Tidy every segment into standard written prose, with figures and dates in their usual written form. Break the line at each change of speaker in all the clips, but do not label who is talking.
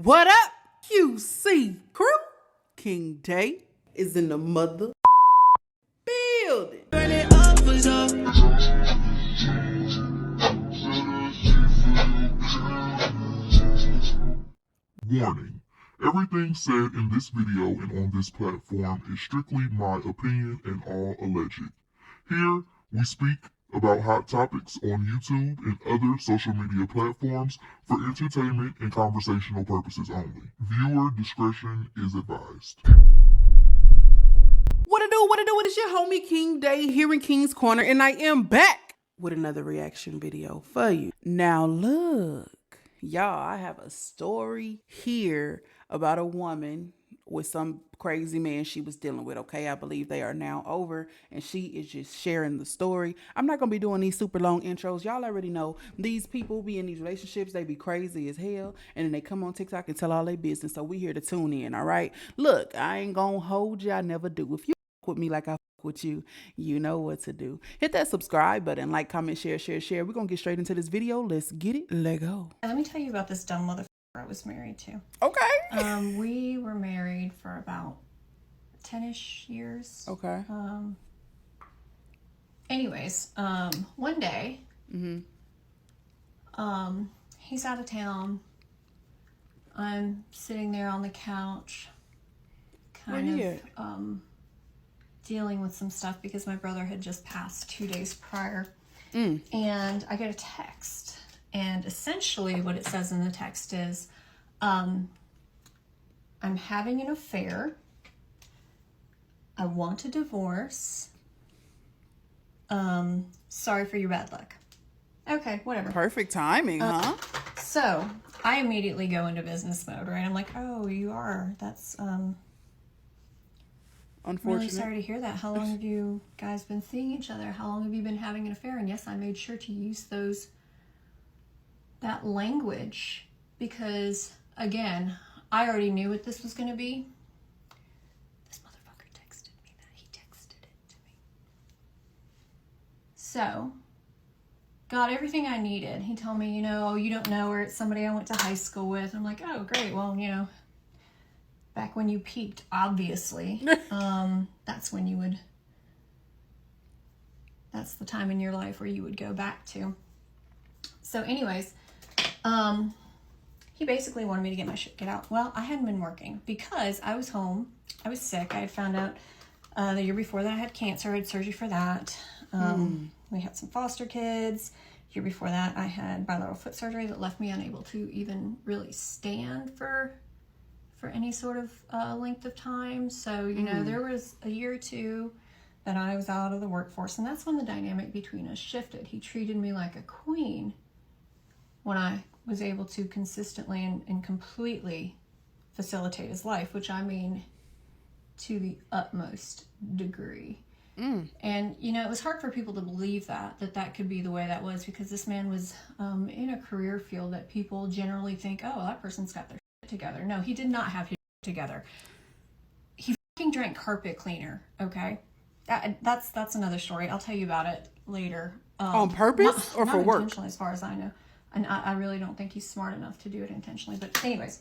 What up, QC crew? King Day is in the mother building. Burn it up for
Warning. Everything said in this video and on this platform is strictly my opinion and all alleged. Here, we speak about hot topics on YouTube and other social media platforms for entertainment and conversational purposes only. Viewer discretion is advised.
What it do? It's your homie King Day here in King's Corner, and I am back with another reaction video for you. Now look, y'all, I have a story here about a woman with some crazy man she was dealing with, okay? I believe they are now over, and she is just sharing the story. I'm not gonna be doing these super long intros. Y'all already know these people be in these relationships, they be crazy as hell, and then they come on TikTok and tell all their business, so we here to tune in, all right? Look, I ain't gonna hold you, I never do. If you with me like I with you, you know what to do. Hit that subscribe button, like, comment, share. We're gonna get straight into this video. Let's get it. Let go.
Let me tell you about this dumb motherfucker I was married to.
Okay.
We were married for about 10-ish years.
Okay.
Anyways, one day, he's out of town. I'm sitting there on the couch, kind of dealing with some stuff because my brother had just passed 2 days prior. And I get a text. And essentially what it says in the text is, I'm having an affair. I want a divorce. Sorry for your bad luck. Okay, whatever.
Perfect timing, huh?
So I immediately go into business mode, right? I'm like, oh, you are. That's, I'm really
Unfortunate.
sorry to hear that. How long have you guys been seeing each other? How long have you been having an affair? And yes, I made sure to use that language because, again, I already knew what this was going to be. This motherfucker texted me that. He texted it to me. So, got everything I needed. He told me, oh, you don't know her. It's somebody I went to high school with. I'm like, oh, great. Well, back when you peaked, obviously, that's when you would, that's the time in your life where you would go back to. So anyways, he basically wanted me to get my shit out. Well, I hadn't been working because I was home. I was sick. I had found out the year before that I had cancer. I had surgery for that. We had some foster kids. Year before that, I had bilateral foot surgery that left me unable to even really stand for any sort of length of time. So, there was a year or two that I was out of the workforce, and that's when the dynamic between us shifted. He treated me like a queen when I was able to consistently and completely facilitate his life, which I mean to the utmost degree. And, it was hard for people to believe that could be the way that was, because this man was in a career field that people generally think, oh, that person's got their shit together. No, he did not have his shit together. He fucking drank carpet cleaner, okay? That's another story. I'll tell you about it later.
On purpose or
not
for work?
Intentionally, as far as I know. And I really don't think he's smart enough to do it intentionally. But anyways,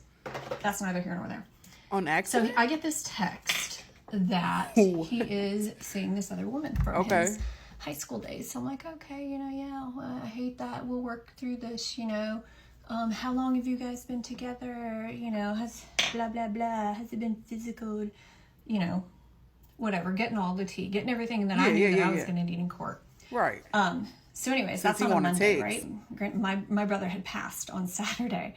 that's neither here nor there.
On accident?
So I get this text that he is seeing this other woman from his high school days. So I'm like, okay, I hate that. We'll work through this, how long have you guys been together? Has blah, blah, blah. Has it been physical? Whatever. Getting all the tea. Getting everything that I knew that I was going to need in court.
Right.
So anyways, that's on a Monday, right? My brother had passed on Saturday.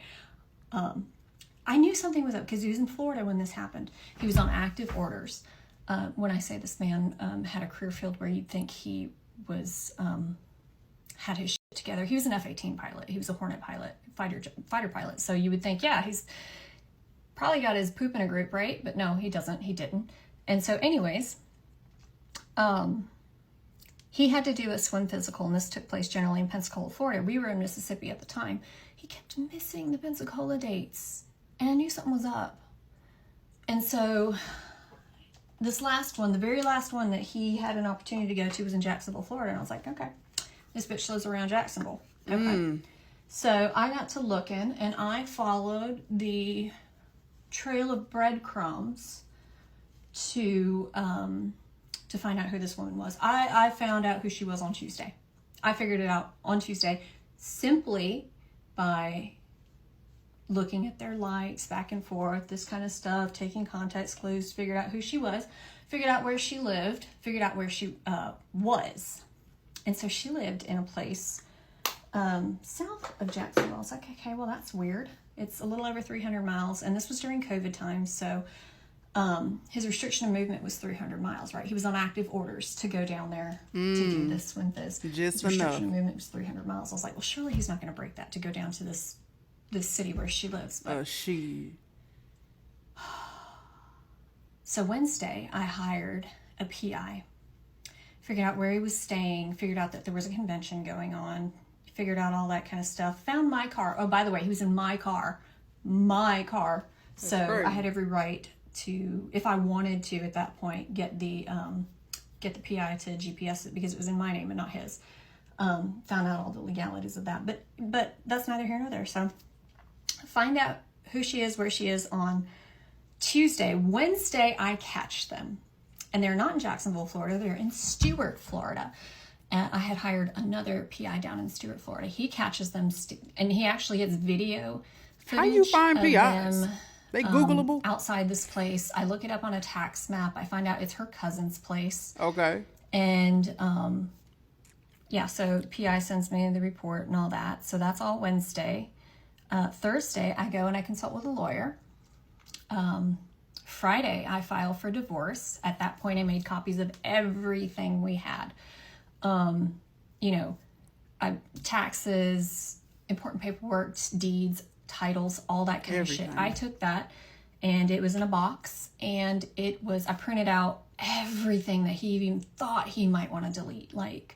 I knew something was up because he was in Florida when this happened. He was on active orders. When I say this man had a career field where you'd think he was had his shit together. He was an F-18 pilot. He was a Hornet pilot, fighter pilot. So you would think, yeah, he's probably got his poop in a group, right? But no, he doesn't. He didn't. And so anyways, he had to do a swim physical, and this took place generally in Pensacola, Florida. We were in Mississippi at the time. He kept missing the Pensacola dates, and I knew something was up. And so this last one, the very last one that he had an opportunity to go to was in Jacksonville, Florida. And I was like, okay, this bitch lives around Jacksonville. Okay. So I got to looking, and I followed the trail of breadcrumbs to find out who this woman was. I found out who she was on Tuesday. I figured it out on Tuesday simply by looking at their likes back and forth, this kind of stuff, taking context clues, figured out who she was, figured out where she lived, figured out where she was. And so she lived in a place south of Jacksonville. I was like, okay, well, that's weird. It's a little over 300 miles, and this was during COVID times, so his restriction of movement was 300 miles, right? He was on active orders to go down there to do this when his restriction of movement was 300 miles. I was like, well, surely he's not going to break that to go down to this city where she lives. But so Wednesday, I hired a PI, figured out where he was staying, figured out that there was a convention going on, figured out all that kind of stuff, found my car. Oh, by the way, he was in my car. So I had every right to, if I wanted to at that point, get the PI to GPS it because it was in my name and not his. Found out all the legalities of that, but that's neither here nor there. So find out who she is, where she is on Tuesday. Wednesday, I catch them, and they're not in Jacksonville, Florida. They're in Stuart, Florida. And I had hired another PI down in Stuart, Florida. He catches them, and he actually has video footage. How you find PIs? Them,
they Googleable?
Outside this place. I look it up on a tax map. I find out it's her cousin's place.
Okay.
And yeah, so PI sends me the report and all that. So that's all Wednesday. Thursday, I go and I consult with a lawyer. Friday, I file for divorce. At that point, I made copies of everything we had. Taxes, important paperwork, deeds, titles, all that kind of shit. I took that, and it was in a box, and I printed out everything that he even thought he might want to delete, like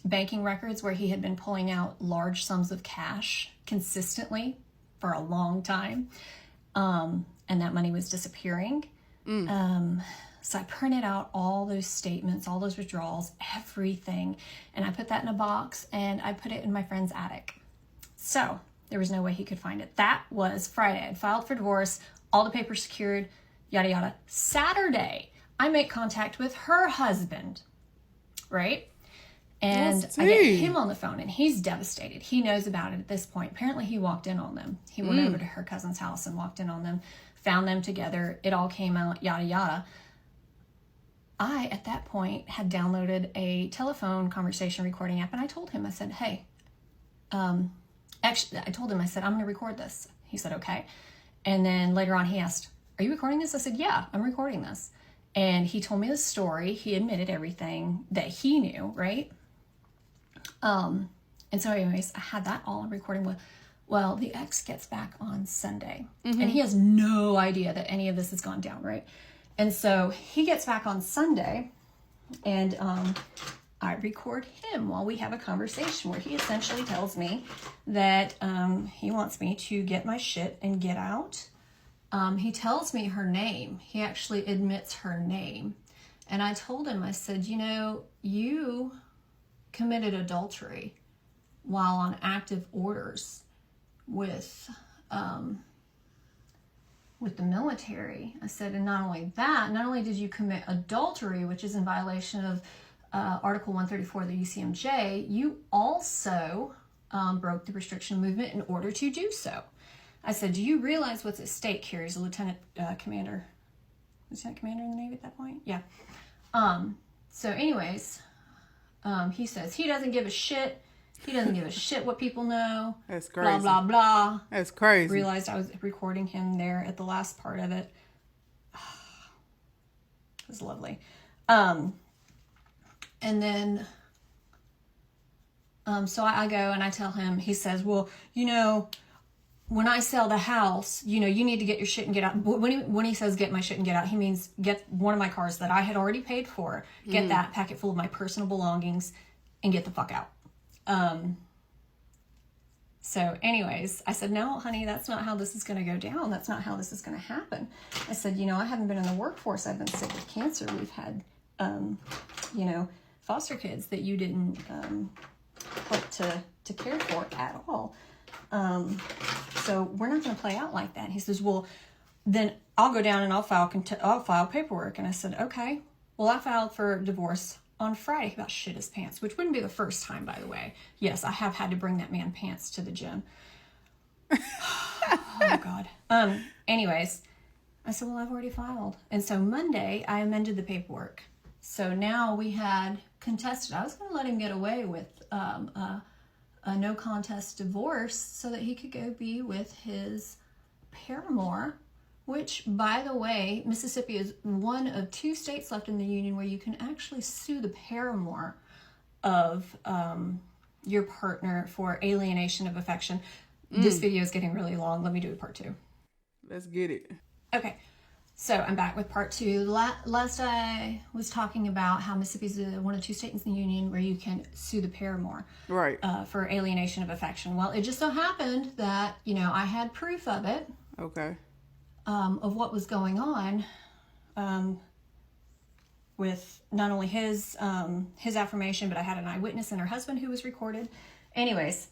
banking records where he had been pulling out large sums of cash consistently for a long time, and that money was disappearing. So I printed out all those statements, all those withdrawals, everything, and I put that in a box, and I put it in my friend's attic. So there was no way he could find it. That was Friday. I filed for divorce, all the papers secured, yada, yada. Saturday, I make contact with her husband, right? And I get him on the phone, and he's devastated. He knows about it at this point. Apparently, he walked in on them. He went over to her cousin's house and walked in on them, found them together. It all came out, yada, yada. I, at that point, had downloaded a telephone conversation recording app, and I told him, I said, hey, actually, I told him, I said, I'm going to record this. He said, okay. And then later on, he asked, are you recording this? I said, yeah, I'm recording this. And he told me the story. He admitted everything that he knew, right? And so anyways, I had that all on recording with, well, the ex gets back on Sunday, and he has no idea that any of this has gone down, right? And so he gets back on Sunday, and I record him while we have a conversation where he essentially tells me that he wants me to get my shit and get out. He tells me her name. He actually admits her name. And I told him, I said, you committed adultery while on active orders with the military. I said, and not only that, not only did you commit adultery, which is in violation of Article 134 of the UCMJ, you also broke the restriction movement in order to do so. I said, do you realize what's at stake here? He's a lieutenant commander in the Navy at that point? Yeah. So anyways, he says he doesn't give a shit. He doesn't give a shit what people know.
That's crazy.
Blah, blah, blah.
That's crazy.
Realized I was recording him there at the last part of it. It was lovely. And then, so I go and I tell him, he says, well, when I sell the house, you need to get your shit and get out. When he says get my shit and get out, he means get one of my cars that I had already paid for, get that packet full of my personal belongings, and get the fuck out. So anyways, I said, no, honey, that's not how this is going to go down. That's not how this is going to happen. I said, I haven't been in the workforce. I've been sick with cancer. We've had, foster kids that you didn't help to care for at all. So we're not going to play out like that. He says, well, then I'll go down and I'll file paperwork. And I said, okay. Well, I filed for divorce on Friday. He about shit his pants, which wouldn't be the first time, by the way. Yes, I have had to bring that man pants to the gym. Oh, God. Anyways, I said, well, I've already filed. And so Monday, I amended the paperwork. So now we had contested. I was going to let him get away with a no contest divorce so that he could go be with his paramour, which, by the way, Mississippi is one of 2 states left in the union where you can actually sue the paramour of your partner for alienation of affection. This video is getting really long. Let me do part 2.
Let's get it.
Okay, so I'm back with part 2. Last I was talking about how Mississippi is one of 2 states in the union where you can sue the paramour,
right,
for alienation of affection. Well, it just so happened that, you know, I had proof of it.
Okay.
Of what was going on with not only his affirmation, but I had an eyewitness and her husband who was recorded. Anyways,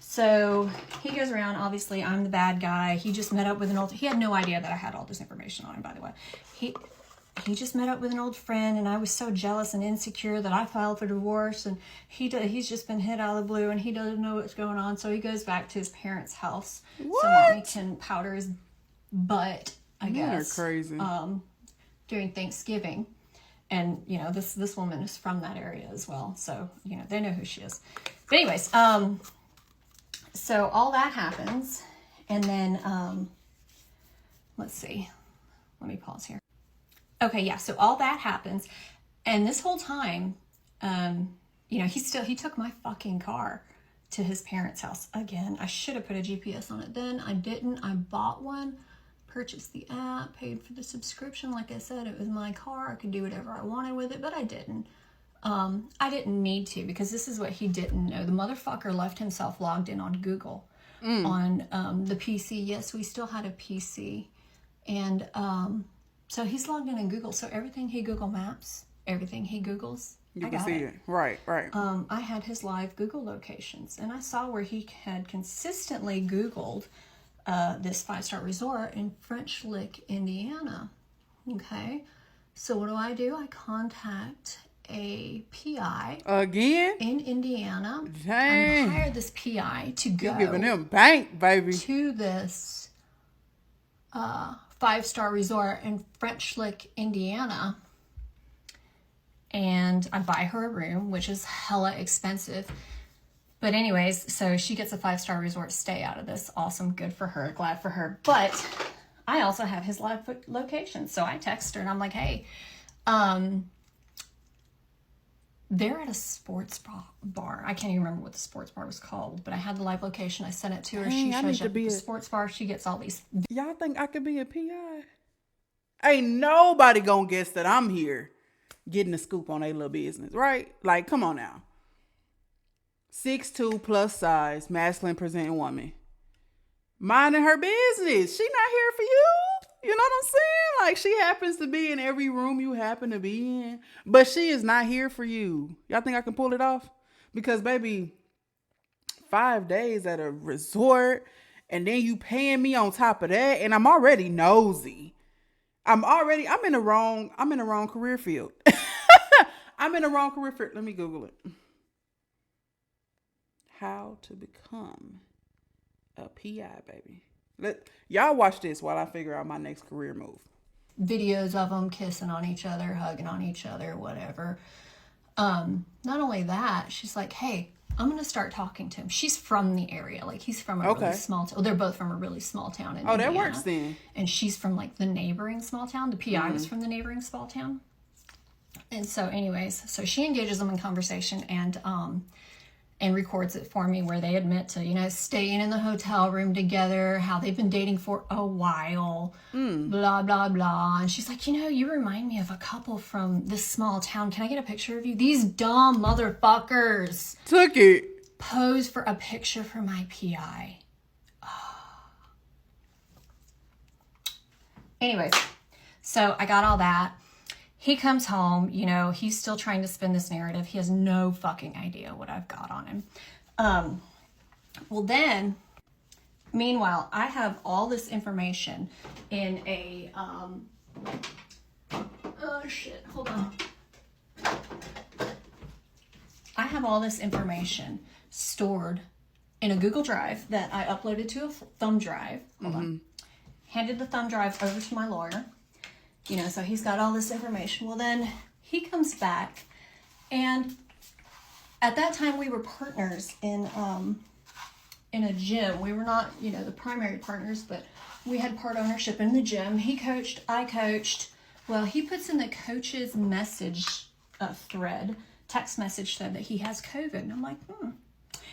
so he goes around. Obviously, I'm the bad guy. He just met up with an old... He had no idea that I had all this information on him, by the way. He just met up with an old friend, and I was so jealous and insecure that I filed for divorce, and he's just been hit out of the blue, and he doesn't know what's going on, so he goes back to his parents' house.
What?
So mommy can powder his butt, I guess.
They're crazy.
During Thanksgiving. And, you know, this woman is from that area as well. So, you know, they know who she is. But anyways, so all that happens. And then, let's see. Let me pause here. Okay, yeah, so all that happens. And this whole time, you know, he took my fucking car to his parents' house. Again, I should have put a GPS on it then. I didn't. I bought one. Purchased the app, paid for the subscription. Like I said, it was my car. I could do whatever I wanted with it, but I didn't. I didn't need to, because this is what he didn't know. The motherfucker left himself logged in on Google on the PC. Yes, we still had a PC. And so he's logged in Google. So everything he Google Maps, everything he Googles,
You
I
can
got
see
it.
it. Right.
I had his live Google locations, and I saw where he had consistently Googled this 5-star resort in French Lick, Indiana. Okay, so what do? I contact a PI
Again?
in Indiana.
Dang.
I hired this PI to go
You giving them bank, baby.
to this 5-star resort in French Lick, Indiana. And I buy her a room, which is hella expensive. But anyways, so she gets a 5-star resort stay out of this. Awesome. Good for her. Glad for her. But I also have his live location. So I text her and I'm like, hey, they're at a sports bar. I can't even remember what the sports bar was called, but I had the live location. I sent it to her.
Dang,
She
I
shows
need
up
to
at
be
the
a-
sports bar. She gets all these.
Y'all think I could be a PI? Ain't nobody gonna guess that I'm here getting the scoop on a little business, right? Like, come on now. 6'2", plus size, masculine presenting woman. Minding her business. She not here for you. You know what I'm saying? Like, she happens to be in every room you happen to be in, but she is not here for you. Y'all think I can pull it off? Because, baby, 5 days at a resort, and then you paying me on top of that, and I'm already nosy. I'm in the wrong career field. I'm in the wrong career field. Let me Google it. How to become a PI, baby. Y'all watch this while I figure out my next career move.
Videos of them kissing on each other, hugging on each other, whatever. Not only that, she's like, hey, I'm going to start talking to him. She's from the area. Like, he's from a really small town. Well, they're both from a really small town in Indiana.
That works then.
And she's from, like, the neighboring small town. The PI was from the neighboring small town. And so, anyways, so she engages them in conversation and records it for me, where they admit to, you know, staying in the hotel room together, how they've been dating for a while, blah, blah, blah. And she's like, you know, you remind me of a couple from this small town. Can I get a picture of you? These dumb motherfuckers
Took it.
pose for a picture for my PI. Anyways, so I got all that. he comes home, you know, he's still trying to spin this narrative. He has no fucking idea what I've got on him. Well, then, meanwhile, I have all this information in a, oh shit, hold on. I have all this information stored in a Google Drive that I uploaded to a thumb drive. Hold on. Handed the thumb drive over to my lawyer. You know, so he's got all this information. Well, then he comes back, and at that time we were partners in a gym. We were not, you know, the primary partners, but we had part ownership in the gym. He coached, I coached. Well, he puts in the coach's message thread, text message thread, that he has COVID. And I'm like,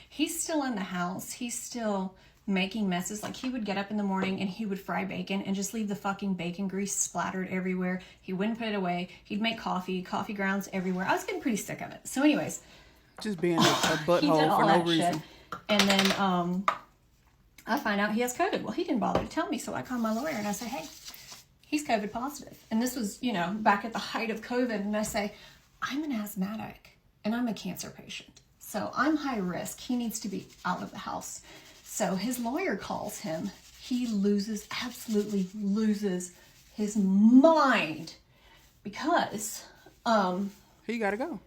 He's still in the house. He's still making messes. Like, he would get up in the morning and he would fry bacon and just leave the fucking bacon grease splattered everywhere. He wouldn't put it away. He'd make coffee grounds everywhere. I was getting pretty sick of it. So anyways,
just being a butthole for no reason.
Shit. And then I find out he has COVID. Well, he didn't bother to tell me, so I call my lawyer and I say, hey, he's COVID positive. And this was, you know, back at the height of COVID. And I say, I'm an asthmatic and I'm a cancer patient. So I'm high risk. He needs to be out of the house. So his lawyer calls him. He absolutely loses his mind because
he gotta go.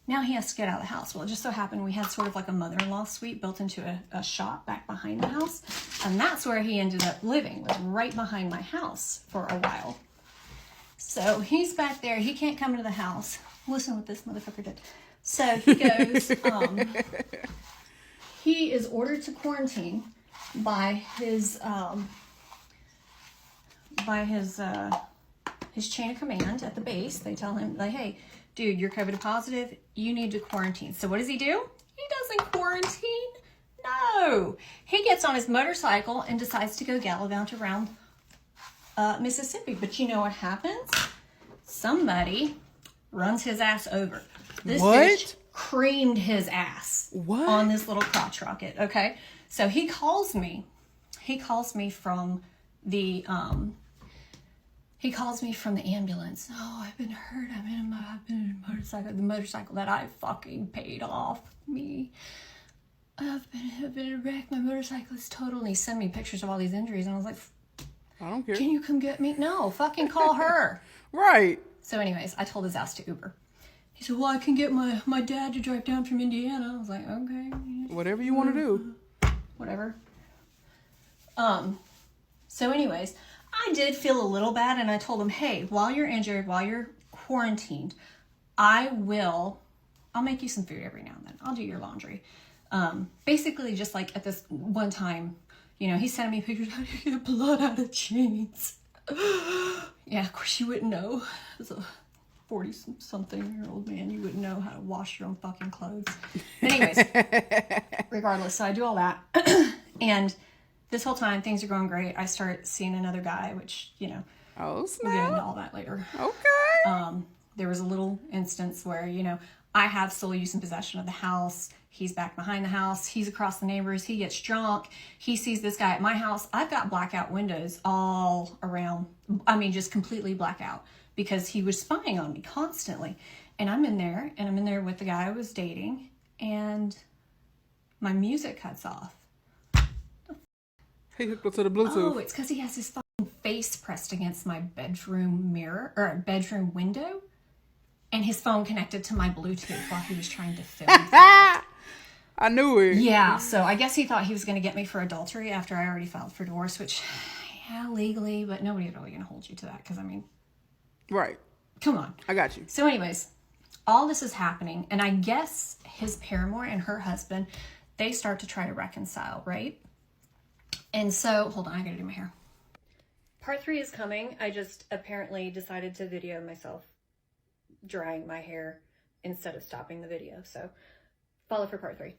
now he has to get out of the house. Well, it just so happened we had sort of like a mother-in-law suite built into a shop back behind the house. And that's where he ended up living, was right behind my house for a while. So he's back there. He can't come into the house. Listen what this motherfucker did. So he goes, he is ordered to quarantine by his chain of command at the base. They tell him, like, hey, dude, you're COVID positive. You need to quarantine. So what does he do? He doesn't quarantine. No. He gets on his motorcycle and decides to go gallivant around Mississippi. But you know what happens? Somebody runs his ass over. This bitch creamed his ass on this little crotch rocket. Okay. So he calls me from the, ambulance. Oh, I've been hurt. I've been in a motorcycle. The motorcycle that I fucking paid off me. I've been in a wreck. My motorcycle is total. And he sent me pictures of all these injuries. And I was like,
I don't care.
Can you come get me? No, fucking call her.
Right.
So anyways, I told his ass to Uber. He said, well, I can get my dad to drive down from Indiana. I was like, okay.
Whatever you want to do.
Whatever. So anyways, I did feel a little bad, and I told him, hey, while you're injured, while you're quarantined, I'll make you some food every now and then. I'll do your laundry. Basically just like at this one time, you know, he sent me pictures, how do you get blood out of jeans? Yeah, of course you wouldn't know. As a 40-something-year-old man, you wouldn't know how to wash your own fucking clothes. Anyways, regardless, so I do all that. And this whole time, things are going great. I start seeing another guy, which, you know,
oh, snap.
We'll get into all that later.
Okay.
There was a little instance where, you know, I have sole use and possession of the house. He's back behind the house. He's across the neighbors. He gets drunk. He sees this guy at my house. I've got blackout windows all around. I mean, just completely blackout because he was spying on me constantly. And I'm in there with the guy I was dating, and my music cuts off.
He hooked up to the Bluetooth.
Oh, it's because he has his fucking face pressed against my bedroom mirror, or bedroom window, and his phone connected to my Bluetooth while he was trying to film.
I knew it.
Yeah, so I guess he thought he was going to get me for adultery after I already filed for divorce, which, yeah, legally, but nobody's really going to hold you to that because, I mean...
Right.
Come on.
I got you.
So anyways, all this is happening, and I guess his paramour and her husband, they start to try to reconcile, right? And so, hold on, I gotta do my hair. Part 3 is coming. I just apparently decided to video myself drying my hair instead of stopping the video. So, follow for part 3.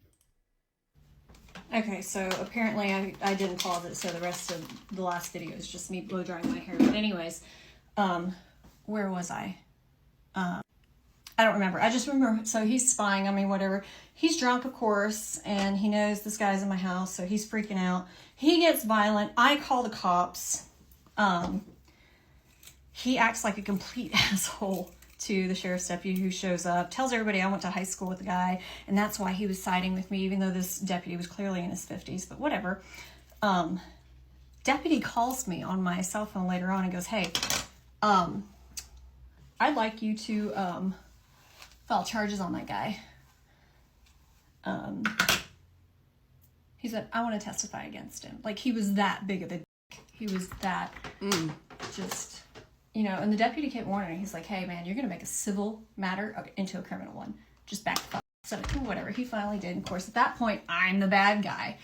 Okay, so apparently I didn't pause it, so the rest of the last video is just me blow drying my hair. But anyways, where was I? I don't remember. I just remember, so he's spying on me, whatever. He's drunk, of course, and he knows this guy's in my house, so he's freaking out. He gets violent. I call the cops. He acts like a complete asshole. to the sheriff's deputy who shows up, tells everybody I went to high school with the guy, and that's why he was siding with me, even though this deputy was clearly in his 50s, but whatever. Deputy calls me on my cell phone later on and goes, hey, I'd like you to file charges on that guy. He said, I want to testify against him. Like, he was that big of a dick. He was that just, you know, and the deputy kept warning. He's like, hey, man, you're going to make a civil matter into a criminal one. Just back the fuck up. So, whatever. He finally did. Of course, at that point, I'm the bad guy.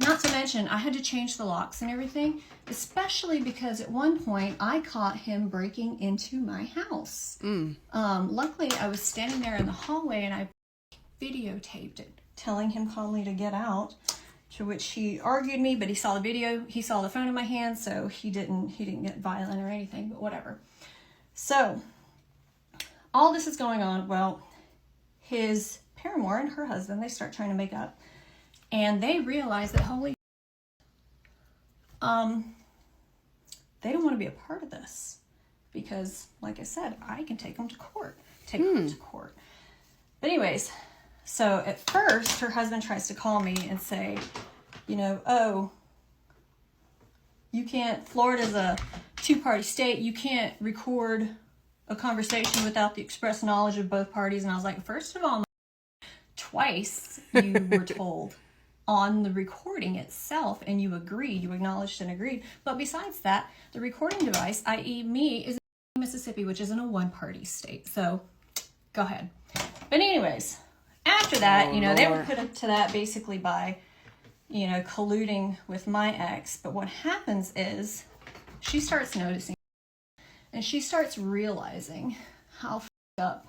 Not to mention, I had to change the locks and everything, especially because at one point, I caught him breaking into my house. Luckily, I was standing there in the hallway, and I videotaped it, telling him calmly to get out, to which he argued me, but he saw the video, he saw the phone in my hand, so he didn't get violent or anything, but whatever. So, all this is going on. Well, his paramour and her husband, they start trying to make up, and they realize that, holy, they don't want to be a part of this, because, like I said, I can take them to court, take her to court. But anyways, so at first, her husband tries to call me and say, you know, oh, you can't, Florida's a two-party state, you can't record a conversation without the express knowledge of both parties. And I was like, first of all, twice you were told on the recording itself, and you agreed, you acknowledged and agreed. But besides that, the recording device, i.e. me, is in Mississippi, which isn't a one-party state. So go ahead. But anyways, after that, you know, they were put up to that basically by, you know, colluding with my ex. But what happens is she starts noticing, and she starts realizing how f***ed up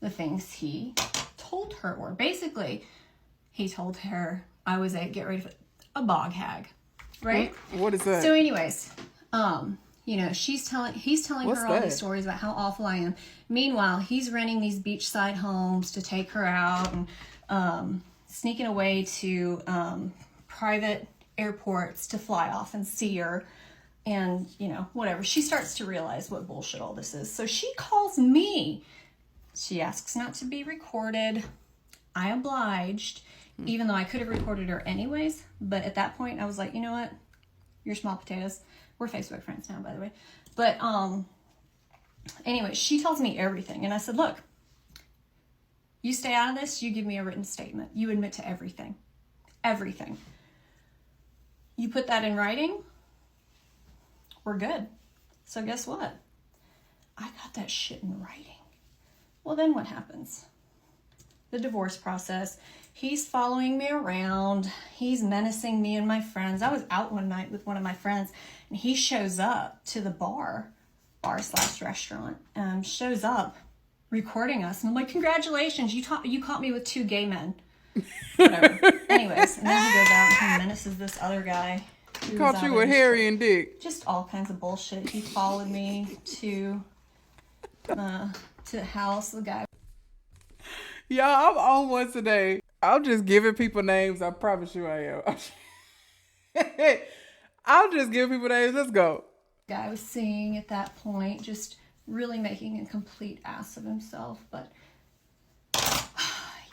the things he told her were. Basically, he told her I was a bog hag, right?
What is that?
So anyways, you know, he's telling
What's
her all
that?
these stories about how awful I am. Meanwhile, he's renting these beachside homes to take her out, and sneaking away to private airports to fly off and see her. And, you know, whatever. She starts to realize what bullshit all this is. So she calls me. She asks not to be recorded. I obliged, even though I could have recorded her anyways. But at that point, I was like, you know what? You're small potatoes. We're Facebook friends now, by the way. But anyway, she tells me everything. And I said, look, you stay out of this. You give me a written statement. You admit to everything. Everything. You put that in writing, we're good. So guess what? I got that shit in writing. Well, then what happens? The divorce process. He's following me around. He's menacing me and my friends. I was out one night with one of my friends, and he shows up to the bar/restaurant, shows up recording us. And I'm like, congratulations, you caught me with 2 gay men. Whatever. Anyways, and then he goes out and he menaces this other guy.
He caught you with Harry and Dick.
Just all kinds of bullshit. He followed me to the house. The guy.
Y'all, I'm on one today. I'm just giving people names. I promise you I am. I'll just give people names. Let's go.
Guy was seeing at that point, just really making a complete ass of himself. But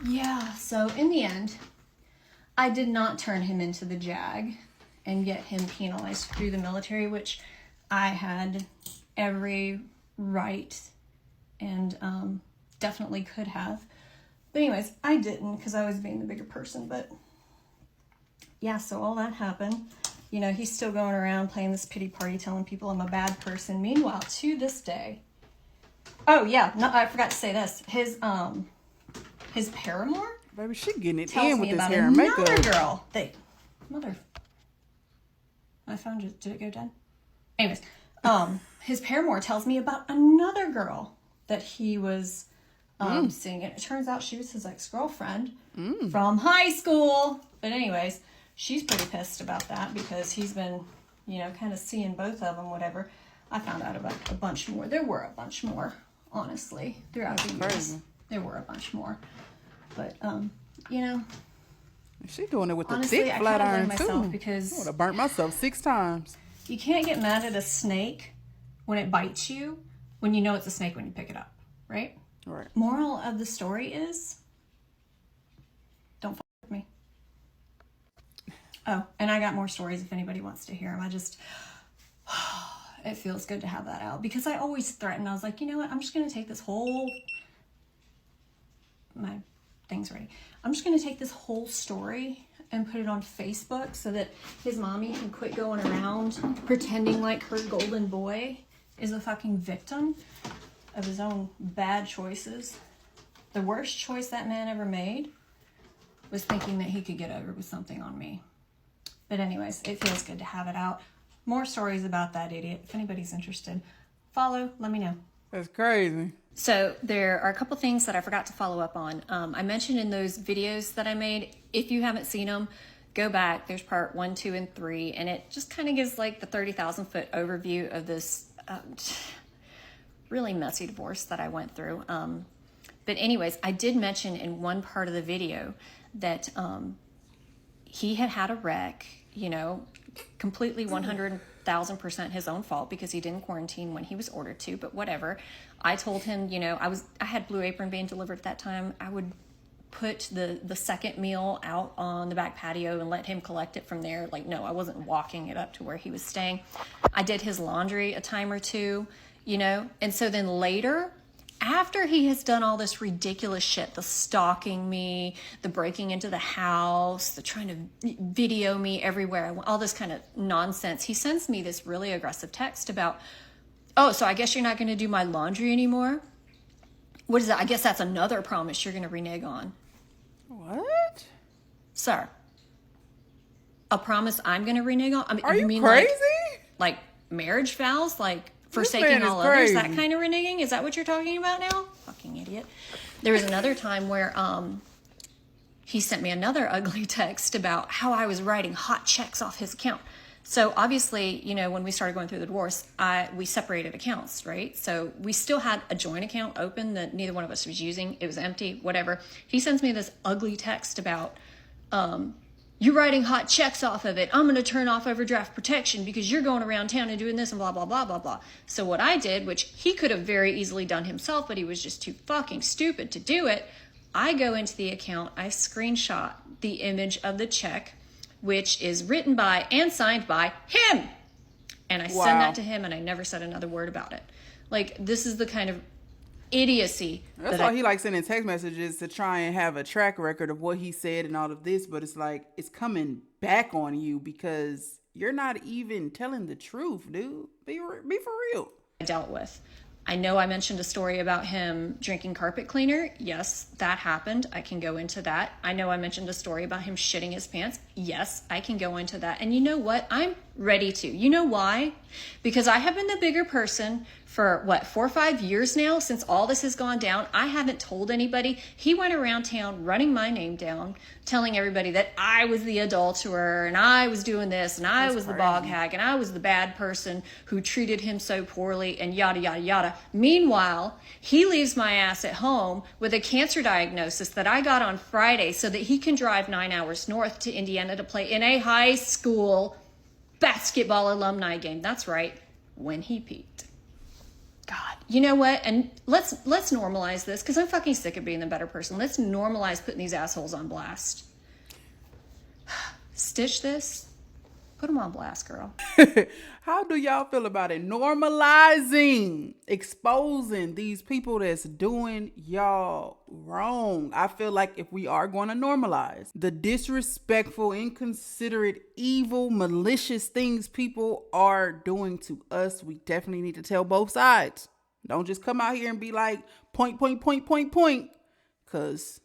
yeah, so in the end, I did not turn him into the JAG and get him penalized through the military, which I had every right and definitely could have. But anyways, I didn't, because I was being the bigger person. But yeah, so all that happened. You know, he's still going around playing this pity party, telling people I'm a bad person. Meanwhile, to this day, oh yeah, no, I forgot to say this. His paramour,
Baby, she getting it
tells
in with
me
this
about
hair and makeup.
another girl. My phone just, did it go dead? Anyways, his paramour tells me about another girl that he was seeing. And it turns out she was his ex-girlfriend from high school. But anyways, she's pretty pissed about that because he's been, you know, kind of seeing both of them, whatever. I found out about a bunch more. There were a bunch more, honestly, throughout the years.
Crazy.
There were a bunch more. But, you know,
She doing it with the
honestly,
thick
I
flat
kind of
iron
blame
too.
myself because
I would have burnt myself 6 times.
you can't get mad at a snake when it bites you, when you know it's a snake when you pick it up, right?
Right.
Moral of the story is, don't fuck with me. Oh, and I got more stories if anybody wants to hear them. It feels good to have that out because I always threaten. I was like, you know what? I'm just going to take this whole, my thing's ready. I'm just going to take this whole story and put it on Facebook so that his mommy can quit going around pretending like her golden boy is a fucking victim of his own bad choices. The worst choice that man ever made was thinking that he could get over with something on me. But anyways, it feels good to have it out. More stories about that idiot. If anybody's interested, follow, let me know.
That's crazy.
So there are a couple things that I forgot to follow up on. I mentioned in those videos that I made, if you haven't seen them, go back. There's part 1, 2, and 3, and it just kind of gives like the 30,000 foot overview of this really messy divorce that I went through. But anyways, I did mention in one part of the video that he had a wreck, you know, completely 100,000% his own fault because he didn't quarantine when he was ordered to, but whatever. I told him, you know, I had Blue Apron being delivered at that time. I would put the second meal out on the back patio and let him collect it from there. Like, no, I wasn't walking it up to where he was staying. I did his laundry a time or two, you know, and so then later, after he has done all this ridiculous shit, the stalking me, the breaking into the house, the trying to video me everywhere, all this kind of nonsense, he sends me this really aggressive text about, oh, so I guess you're not going to do my laundry anymore? What is that? I guess that's another promise you're going to renege on.
What?
Sir, a promise I'm going to renege on? I mean,
Are you
mean
crazy?
Like marriage vows? Like forsaking
man is
all others?
crazy.
That kind of reneging? Is that what you're talking about now? Fucking idiot. There was another time where he sent me another ugly text about how I was writing hot checks off his account. So obviously, you know, when we started going through the divorce, we separated accounts, right? So we still had a joint account open that neither one of us was using. It was empty, whatever. He sends me this ugly text about, you're writing hot checks off of it. I'm going to turn off overdraft protection because you're going around town and doing this and blah, blah, blah, blah, blah. So what I did, which he could have very easily done himself, but he was just too fucking stupid to do it. I go into the account, I screenshot the image of the check, which is written by and signed by him. And I send that to him and I never said another word about it. Like, this is the kind of idiocy.
That's why he likes sending text messages to try and have a track record of what he said and all of this. But it's like, it's coming back on you because you're not even telling the truth, dude. Be for real.
I dealt with. I know I mentioned a story about him drinking carpet cleaner. Yes, that happened. I can go into that. I know I mentioned a story about him shitting his pants. Yes, I can go into that. And you know what? I'm ready to. You know why? Because I have been the bigger person for 4 or 5 years now since all this has gone down. I haven't told anybody. He went around town running my name down, telling everybody that I was the adulterer and I was doing this and I was the bog hag and I was the bad person who treated him so poorly and yada, yada, yada. Meanwhile, he leaves my ass at home with a cancer diagnosis that I got on Friday so that he can drive 9 hours north to Indiana to play in a high school basketball alumni game. That's right, when he peaked. God, you know what? And let's normalize this because I'm fucking sick of being the better person. Let's normalize putting these assholes on blast. Stitch this. Put them on blast, girl.
How do y'all feel about it? Normalizing, exposing these people that's doing y'all wrong. I feel like if we are going to normalize the disrespectful, inconsiderate, evil, malicious things people are doing to us, we definitely need to tell both sides. Don't just come out here and be like, point. Because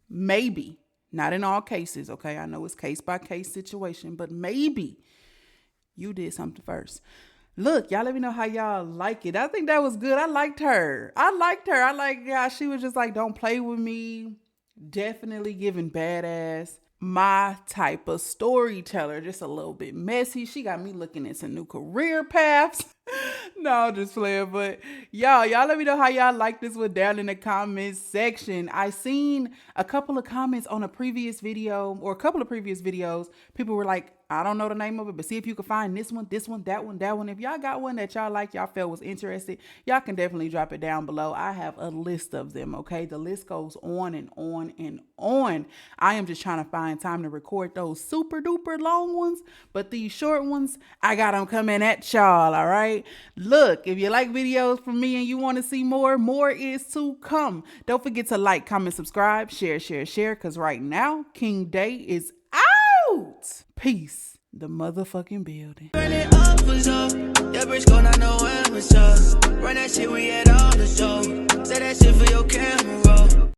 maybe, not in all cases, okay? I know it's case by case situation, but maybe you did something first. Look, y'all let me know how y'all like it. I think that was good. I liked her. I like how she was just like, don't play with me. Definitely giving badass. My type of storyteller. Just a little bit messy. She got me looking at some new career paths. No, I'm just playing, but y'all let me know how y'all like this one down in the comments section. I seen a couple of comments on a previous video or a couple of previous videos. People were like, I don't know the name of it, but see if you can find this one, that one. If y'all got one that y'all like, y'all felt was interested, y'all can definitely drop it down below. I have a list of them, okay? The list goes on and on and on. I am just trying to find time to record those super duper long ones, but these short ones, I got them coming at y'all, all right? Look, if you like videos from me and you want to see more is to come. Don't forget to like, comment, subscribe, share, because right now, King Day is out. Peace. The motherfucking building.
Run it up was up. JBRISKO, not know when was up. Run that shit, we had all the show. Say that shit for your camera roll.